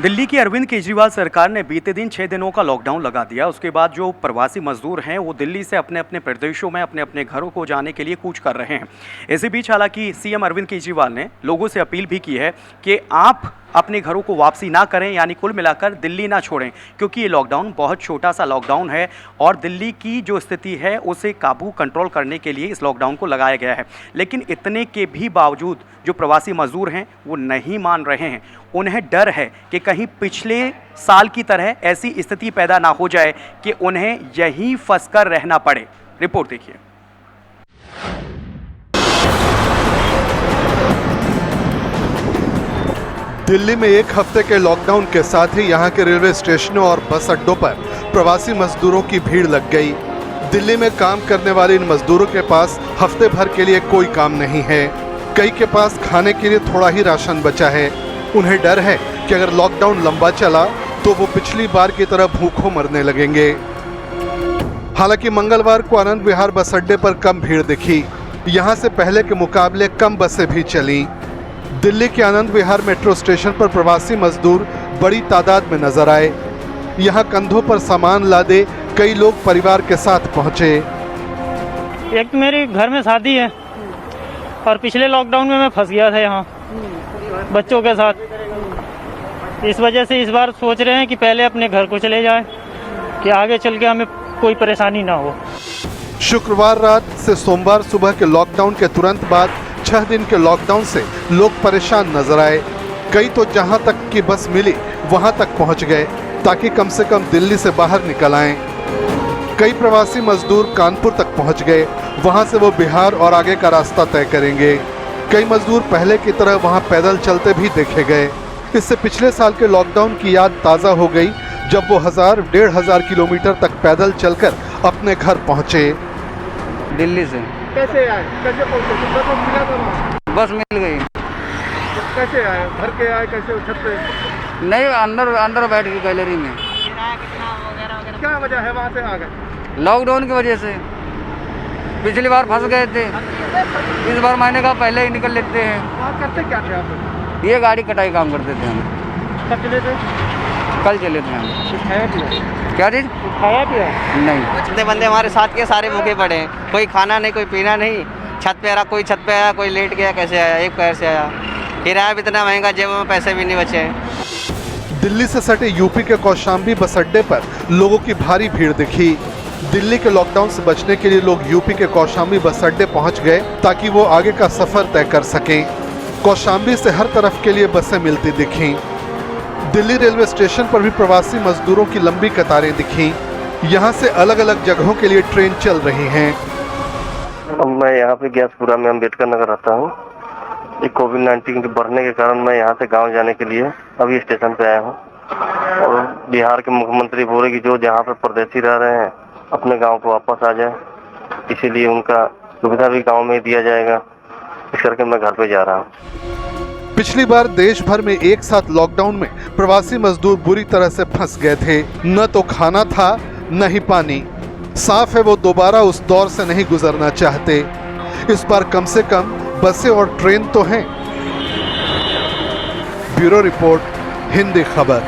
दिल्ली की अरविंद केजरीवाल सरकार ने बीते दिन 6 दिनों का लॉकडाउन लगा दिया। उसके बाद जो प्रवासी मजदूर हैं वो दिल्ली से अपने अपने प्रदेशों में अपने अपने घरों को जाने के लिए कूच कर रहे हैं। इसी बीच हालांकि सीएम अरविंद केजरीवाल ने लोगों से अपील भी की है कि आप अपने घरों को वापसी ना करें, यानी कुल मिलाकर दिल्ली ना छोड़ें, क्योंकि ये लॉकडाउन बहुत छोटा सा लॉकडाउन है और दिल्ली की जो स्थिति है उसे काबू कंट्रोल करने के लिए इस लॉकडाउन को लगाया गया है। लेकिन इतने के भी बावजूद जो प्रवासी मजदूर हैं वो नहीं मान रहे हैं। उन्हें डर है कि कहीं पिछले साल की तरह ऐसी स्थिति पैदा ना हो जाए कि उन्हें यहीं फंसकर रहना पड़े। रिपोर्ट देखिए। दिल्ली में एक हफ्ते के लॉकडाउन के साथ ही यहां के रेलवे स्टेशनों और बस अड्डों पर प्रवासी मजदूरों की भीड़ लग गई। दिल्ली में काम करने वाले इन मजदूरों के पास हफ्ते भर के लिए कोई काम नहीं है। कई के पास खाने के लिए थोड़ा ही राशन बचा है। उन्हें डर है कि अगर लॉकडाउन लंबा चला तो वो पिछली बार की तरह भूखों मरने लगेंगे। हालांकि मंगलवार को आनंद विहार बस अड्डे पर कम भीड़ दिखी। यहां से पहले के मुकाबले कम बसें भी चली। दिल्ली के आनंद विहार मेट्रो स्टेशन पर प्रवासी मजदूर बड़ी तादाद में नजर आए। यहां कंधों पर सामान लादे कई लोग परिवार के साथ पहुंचे। एक तो मेरे घर में शादी है और पिछले लॉकडाउन में मैं फंस गया था यहाँ बच्चों के साथ। इस वजह से इस बार सोच रहे हैं कि पहले अपने घर को चले जाएं कि आगे चल के हमें कोई परेशानी ना हो। शुक्रवार रात से सोमवार सुबह के लॉकडाउन के तुरंत बाद 6 दिन के लॉकडाउन से लोग परेशान नजर आए। कई तो जहां तक की बस मिली वहां तक पहुंच गए ताकि कम से कम दिल्ली से बाहर निकल आएं। कई प्रवासी मजदूर कानपुर तक पहुंच गए। वहां से वो बिहार और आगे का रास्ता तय करेंगे। कई मजदूर पहले की तरह वहां पैदल चलते भी देखे गए। इससे पिछले साल के लॉकडाउन की याद ताज़ा हो गई जब वो 1000-1500 किलोमीटर तक पैदल चलकर अपने घर पहुंचे। दिल्ली से कैसे आए? कैसे पहुंचे? बस मिल गई। कैसे आए? घर के आए? कैसे छत पे? नहीं, अंदर बैठ गई गैलरी में। क्या वजह है वहाँ से आ गए? लॉकडाउन की वजह से। पिछली बार फंस गए थे, इस बार महीने का पहले ही निकल लेते हैं। वहाँ करते क्या थे आप? ये गाड़ी कटाई काम करते थे हम। कब चले थे? कल चले थे हम। खाया पिया? क्या चीज? खाया पिया? नहीं। जितने बंदे हमारे साथ के सारे भूखे पड़े हैं। कोई खाना नहीं, कोई पीना नहीं। छत पे आ रहा, कोई छत पे आया, कोई लेट गया। कैसे आया? एक पैर से आया। किराया भी इतना महंगा, जेब में पैसे भी नहीं बचे हैं। दिल्ली से सटे यूपी के कौशाम्बी बस अड्डे पर लोगों की भारी भीड़ दिखी। दिल्ली के लॉकडाउन से बचने के लिए लोग यूपी के कौशाम्बी बस अड्डे पहुंच गए ताकि वो आगे का सफर तय कर सकें। कौशाम्बी से हर तरफ के लिए बसें मिलती दिखीं। दिल्ली रेलवे स्टेशन पर भी प्रवासी मजदूरों की लंबी कतारें दिखीं। यहाँ से अलग अलग जगहों के लिए ट्रेन चल रही हैं। मैं यहाँ पे गैसपुरा में अम्बेडकर नगर रहता हूँ। ये कोविड-19 के बढ़ने के कारण मैं यहाँ से गांव जाने के लिए अभी स्टेशन पे आया हूँ। और बिहार के मुख्यमंत्री बोले कि जो जहाँ पे परदेशी रह रहे हैं अपने गांव को वापस आ जाए, इसीलिए उनका सुविधा भी गांव में दिया जाएगा। इस करके मैं घर पे जा रहा हूँ। पिछली बार देश भर में एक साथ लॉकडाउन में प्रवासी मजदूर बुरी तरह से फंस गए थे। न तो खाना था न ही पानी। साफ है वो दोबारा उस दौर से नहीं गुजरना चाहते। इस बार कम से कम बसें और ट्रेन तो हैं। ब्यूरो रिपोर्ट, हिंदी खबर।